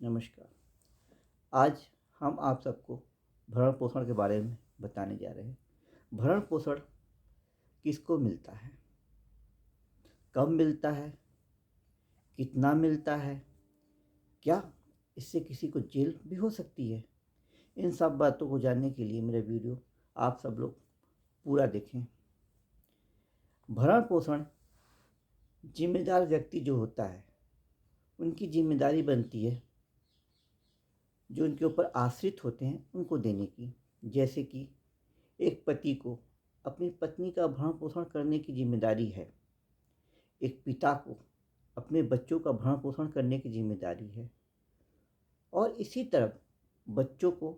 नमस्कार। आज हम आप सबको भरण पोषण के बारे में बताने जा रहे हैं। भरण पोषण किसको मिलता है, कब मिलता है, कितना मिलता है, क्या इससे किसी को जेल भी हो सकती है। इन सब बातों को जानने के लिए मेरा वीडियो आप सब लोग पूरा देखें। भरण पोषण जिम्मेदार व्यक्ति जो होता है उनकी जिम्मेदारी बनती है जो उनके ऊपर आश्रित होते हैं उनको देने की। जैसे कि एक पति को अपनी पत्नी का भरण पोषण करने की जिम्मेदारी है, एक पिता को अपने बच्चों का भरण पोषण करने की जिम्मेदारी है, और इसी तरह बच्चों को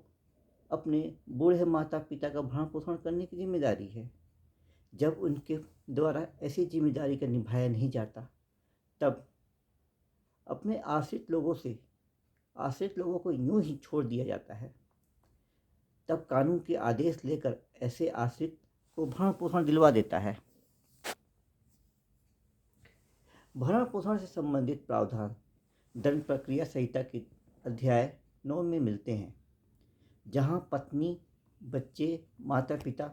अपने बूढ़े माता पिता का भरण पोषण करने की जिम्मेदारी है। जब उनके द्वारा ऐसी जिम्मेदारी का निभाया नहीं जाता तब अपने आश्रित लोगों को यूं ही छोड़ दिया जाता है। तब कानून के आदेश लेकर ऐसे आश्रित को भरण पोषण दिलवा देता है। भरण पोषण से संबंधित प्रावधान दंड प्रक्रिया संहिता के अध्याय 9 में मिलते हैं, जहां पत्नी, बच्चे, माता पिता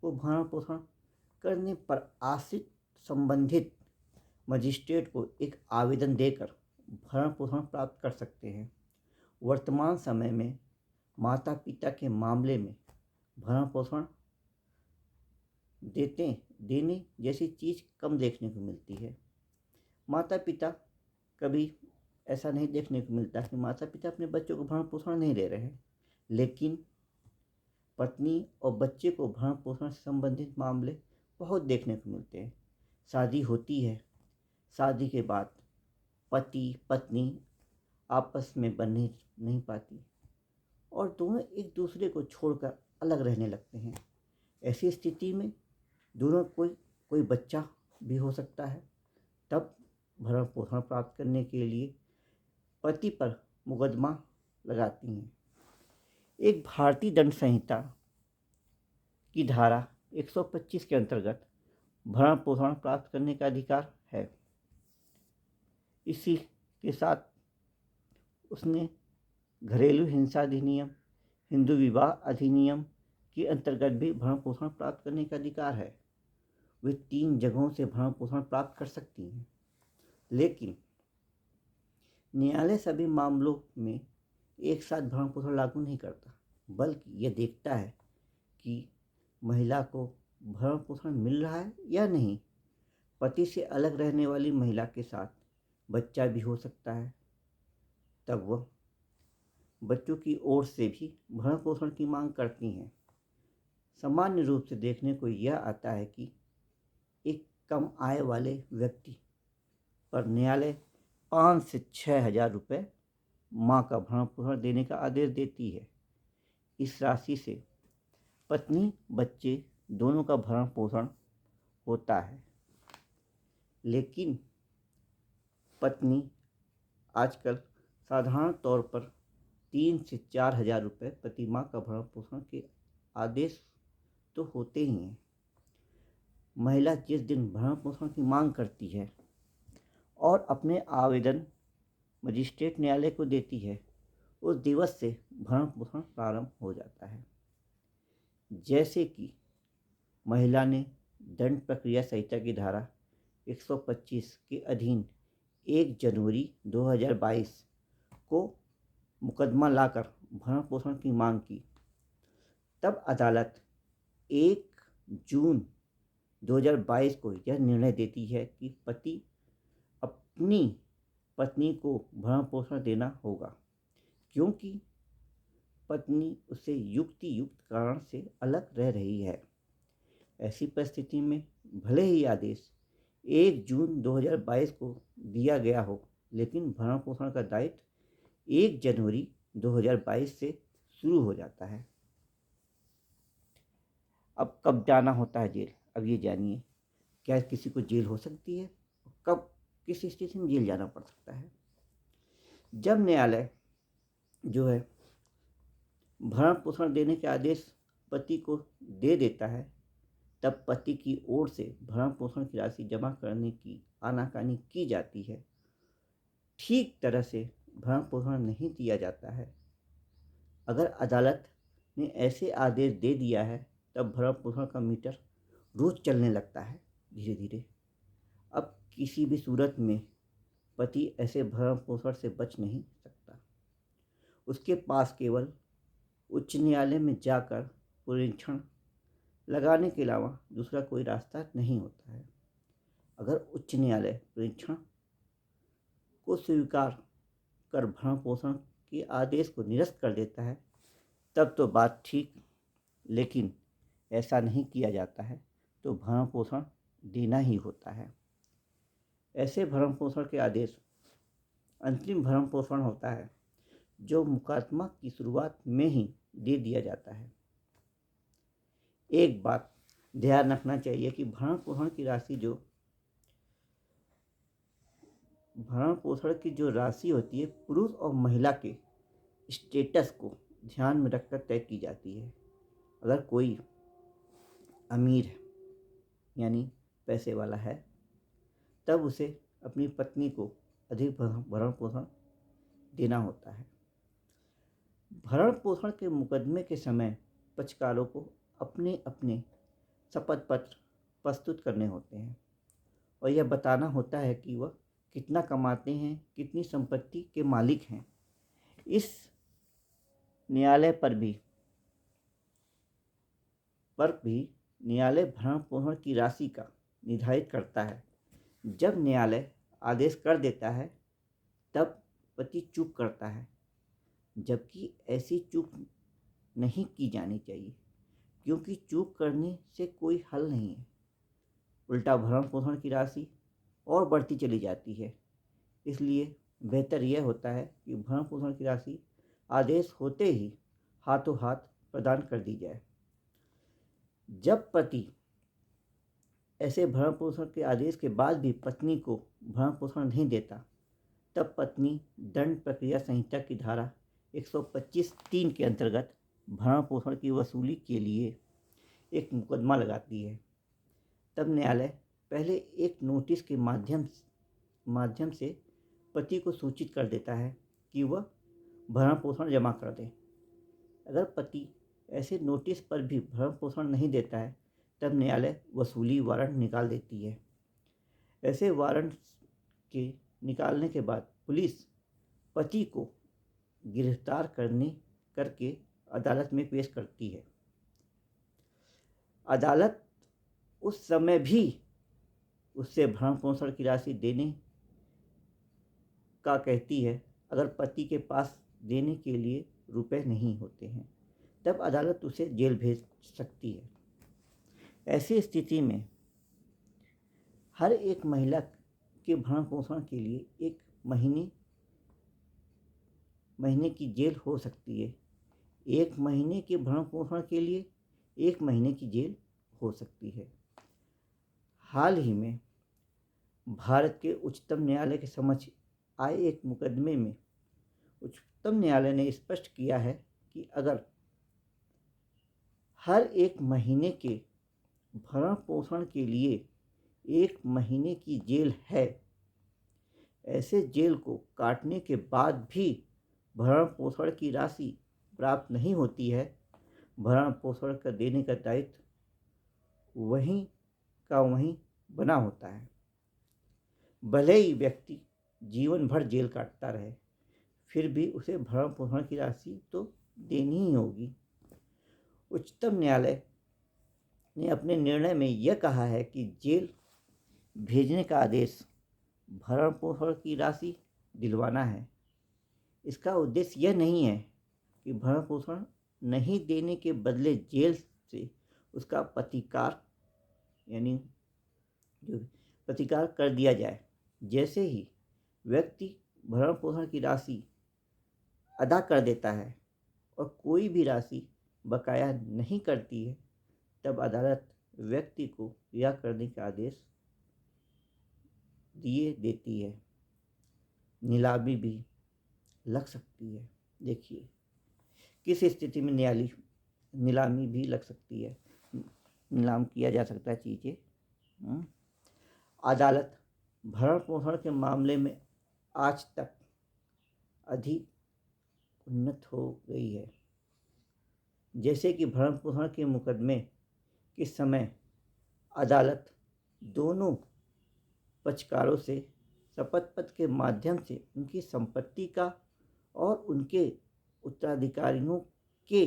को भरण पोषण करने पर आश्रित संबंधित मजिस्ट्रेट को एक आवेदन देकर भरण पोषण प्राप्त कर सकते हैं। वर्तमान समय में माता पिता के मामले में भरण पोषण देने जैसी चीज़ कम देखने को मिलती है। माता पिता कभी ऐसा नहीं देखने को मिलता कि माता पिता अपने बच्चों को भरण पोषण नहीं दे रहे हैं, लेकिन पत्नी और बच्चे को भरण पोषण से संबंधित मामले बहुत देखने को मिलते हैं। शादी होती है, शादी के बाद पति पत्नी आपस में बन नहीं पाती और दोनों एक दूसरे को छोड़कर अलग रहने लगते हैं। ऐसी स्थिति में दोनों कोई बच्चा भी हो सकता है। तब भरण पोषण प्राप्त करने के लिए पति पर मुकदमा लगाती हैं। एक भारतीय दंड संहिता की धारा 125 के अंतर्गत भरण पोषण प्राप्त करने का अधिकार है। इसी के साथ उसने घरेलू हिंसा अधिनियम, हिंदू विवाह अधिनियम के अंतर्गत भी भरण पोषण प्राप्त करने का अधिकार है। वे 3 जगहों से भरण पोषण प्राप्त कर सकती हैं, लेकिन न्यायालय सभी मामलों में एक साथ भरण पोषण लागू नहीं करता, बल्कि यह देखता है कि महिला को भरण पोषण मिल रहा है या नहीं। पति से अलग रहने वाली महिला के साथ बच्चा भी हो सकता है, तब वह बच्चों की ओर से भी भरण पोषण की मांग करती हैं। सामान्य रूप से देखने को यह आता है कि एक कम आय वाले व्यक्ति पर न्यायालय 5 से 6 हज़ार रुपये माँ का भरण पोषण देने का आदेश देती है। इस राशि से पत्नी बच्चे दोनों का भरण पोषण होता है, लेकिन पत्नी आजकल साधारण तौर पर 3 से 4 हज़ार रुपये प्रति माह का भरण पोषण के आदेश तो होते ही हैं। महिला जिस दिन भरण पोषण की मांग करती है और अपने आवेदन मजिस्ट्रेट न्यायालय को देती है, उस दिवस से भरण पोषण प्रारंभ हो जाता है। जैसे कि महिला ने दंड प्रक्रिया संहिता की धारा 125 के अधीन 1 जनवरी 2022 को मुकदमा लाकर भरण पोषण की मांग की, तब अदालत 1 जून 2022 को यह निर्णय देती है कि पति अपनी पत्नी को भरण पोषण देना होगा, क्योंकि पत्नी उससे युक्त कारण से अलग रह रही है। ऐसी परिस्थिति में भले ही आदेश 1 जून 2022 को दिया गया हो, लेकिन भरण पोषण का दायित्व 1 जनवरी 2022 से शुरू हो जाता है। अब कब जाना होता है जेल, अब ये जानिए। क्या किसी को जेल हो सकती है, कब किस स्थिति में जेल जाना पड़ सकता है। जब न्यायालय जो है भरण पोषण देने के आदेश पति को दे देता है, तब पति की ओर से भरण पोषण की राशि जमा करने की आनाकानी की जाती है। ठीक तरह से भरण पोषण नहीं दिया जाता है, अगर अदालत ने ऐसे आदेश दे दिया है, तब भरण पोषण का मीटर रोज़ चलने लगता है धीरे धीरे। अब किसी भी सूरत में पति ऐसे भरण पोषण से बच नहीं सकता। उसके पास केवल उच्च न्यायालय में जाकर पुनरीक्षण लगाने के अलावा दूसरा कोई रास्ता नहीं होता है। अगर उच्च न्यायालय पुनरीक्षण को स्वीकार कर भरण पोषण के आदेश को निरस्त कर देता है, तब तो बात ठीक, लेकिन ऐसा नहीं किया जाता है तो भरण पोषण देना ही होता है। ऐसे भरण पोषण के आदेश अंतरिम भरण पोषण होता है, जो मुकदमा की शुरुआत में ही दे दिया जाता है। एक बात ध्यान रखना चाहिए कि भरण पोषण की जो राशि होती है, पुरुष और महिला के स्टेटस को ध्यान में रखकर तय की जाती है। अगर कोई अमीर है, यानी पैसे वाला है, तब उसे अपनी पत्नी को अधिक भरण पोषण देना होता है। भरण पोषण के मुकदमे के समय पक्षकारों को अपने अपने शपथ पत्र प्रस्तुत करने होते हैं और यह बताना होता है कि वह कितना कमाते हैं, कितनी संपत्ति के मालिक हैं। इस न्यायालय पर भी न्यायालय भरण पोषण की राशि का निर्धारित करता है। जब न्यायालय आदेश कर देता है, तब पति चूक करता है, जबकि ऐसी चूक नहीं की जानी चाहिए, क्योंकि चूक करने से कोई हल नहीं है। उल्टा भरण पोषण की राशि और बढ़ती चली जाती है। इसलिए बेहतर यह होता है कि भरण पोषण की राशि आदेश होते ही हाथों हाथ प्रदान कर दी जाए। जब पति ऐसे भरण पोषण के आदेश के बाद भी पत्नी को भरण पोषण नहीं देता, तब पत्नी दंड प्रक्रिया संहिता की धारा 125(3) के अंतर्गत भरण पोषण की वसूली के लिए एक मुकदमा लगाती है। तब न्यायालय पहले एक नोटिस के माध्यम से पति को सूचित कर देता है कि वह भरण पोषण जमा कर दे। अगर पति ऐसे नोटिस पर भी भरण पोषण नहीं देता है, तब न्यायालय वसूली वारंट निकाल देती है। ऐसे वारंट के निकालने के बाद पुलिस पति को गिरफ्तार करके अदालत में पेश करती है। अदालत उस समय भी उससे भरण पोषण की राशि देने का कहती है। अगर पति के पास देने के लिए रुपए नहीं होते हैं, तब अदालत उसे जेल भेज सकती है। ऐसी स्थिति में हर एक महिला के भरण पोषण के लिए 1 महीने की जेल हो सकती है। 1 महीने के भरण पोषण के लिए 1 महीने की जेल हो सकती है। हाल ही में भारत के उच्चतम न्यायालय के समक्ष आए एक मुकदमे में उच्चतम न्यायालय ने स्पष्ट किया है कि अगर हर 1 महीने के भरण पोषण के लिए 1 महीने की जेल है, ऐसे जेल को काटने के बाद भी भरण पोषण की राशि प्राप्त नहीं होती है, भरण पोषण का देने का दायित्व वहीं का वहीं बना होता है। भले ही व्यक्ति जीवन भर जेल काटता रहे, फिर भी उसे भरण पोषण की राशि तो देनी ही होगी। उच्चतम न्यायालय ने अपने निर्णय में यह कहा है कि जेल भेजने का आदेश भरण पोषण की राशि दिलवाना है। इसका उद्देश्य यह नहीं है कि भरण पोषण नहीं देने के बदले जेल से उसका प्रतिकार कर दिया जाए। जैसे ही व्यक्ति भरण पोषण की राशि अदा कर देता है और कोई भी राशि बकाया नहीं करती है, तब अदालत व्यक्ति को रिहा करने का आदेश दिए देती है। नीलामी भी लग सकती है। देखिए किस स्थिति में नीलामी भी लग सकती है, नीलाम किया जा सकता है चीज़ें। अदालत भरण पोषण के मामले में आज तक अधिक उन्नत हो गई है। जैसे कि भरण पोषण के मुकदमे के समय अदालत दोनों पक्षकारों से शपथ पत्र के माध्यम से उनकी संपत्ति का और उनके उत्तराधिकारियों के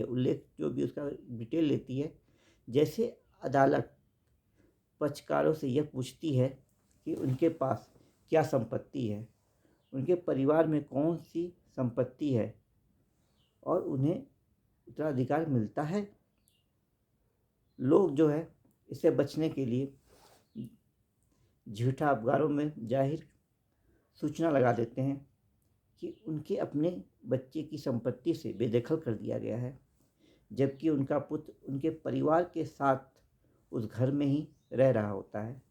उल्लेख जो भी उसका डिटेल लेती है। जैसे अदालत पक्षकारों से यह पूछती है कि उनके पास क्या संपत्ति है, उनके परिवार में कौन सी संपत्ति है और उन्हें उत्तराधिकार मिलता है। लोग जो है इससे बचने के लिए झूठा अखबारों में जाहिर सूचना लगा देते हैं कि उनके अपने बच्चे की संपत्ति से बेदखल कर दिया गया है, जबकि उनका पुत्र उनके परिवार के साथ उस घर में ही रह रहा होता है।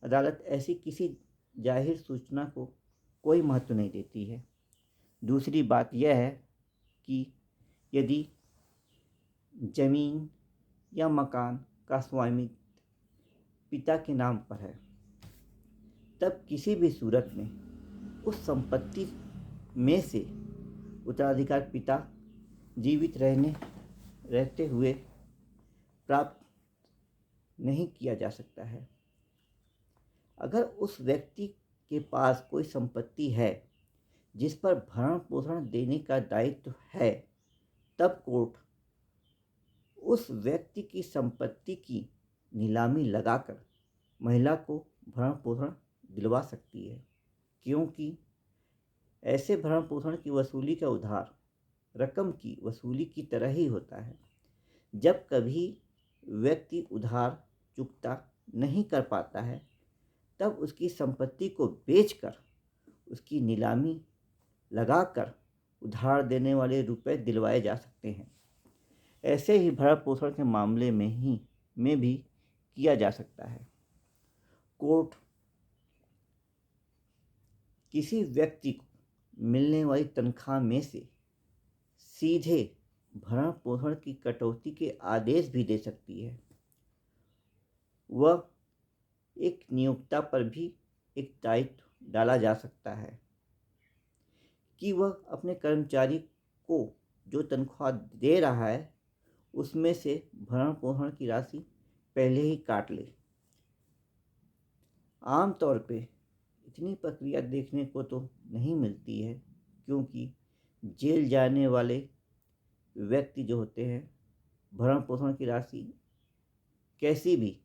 अदालत ऐसी किसी जाहिर सूचना को कोई महत्व नहीं देती है। दूसरी बात यह है कि यदि जमीन या मकान का स्वामित्व पिता के नाम पर है, तब किसी भी सूरत में उस संपत्ति में से उत्तराधिकार पिता जीवित रहते हुए प्राप्त नहीं किया जा सकता है। अगर उस व्यक्ति के पास कोई संपत्ति है जिस पर भरण पोषण देने का दायित्व है, तब कोर्ट उस व्यक्ति की संपत्ति की नीलामी लगाकर महिला को भरण पोषण दिलवा सकती है, क्योंकि ऐसे भरण पोषण की वसूली का उधार रकम की वसूली की तरह ही होता है। जब कभी व्यक्ति उधार चुकता नहीं कर पाता है, तब उसकी संपत्ति को बेचकर उसकी नीलामी लगाकर उधार देने वाले रुपए दिलवाए जा सकते हैं। ऐसे ही भरण पोषण के मामले में भी किया जा सकता है। कोर्ट किसी व्यक्ति को मिलने वाली तनख्वाह में से सीधे भरण पोषण की कटौती के आदेश भी दे सकती है। वह एक नियोक्ता पर भी एक दायित्व डाला जा सकता है कि वह अपने कर्मचारी को जो तनख्वाह दे रहा है उसमें से भरण पोषण की राशि पहले ही काट ले। आमतौर पे इतनी प्रक्रिया देखने को तो नहीं मिलती है, क्योंकि जेल जाने वाले व्यक्ति जो होते हैं भरण पोषण की राशि कैसी भी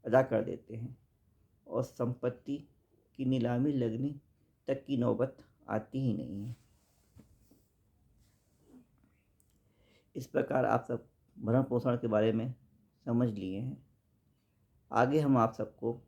अदा कर देते हैं और संपत्ति की नीलामी लगने तक की नौबत आती ही नहीं है। इस प्रकार आप सब भरण पोषण के बारे में समझ लिए हैं। आगे हम आप सबको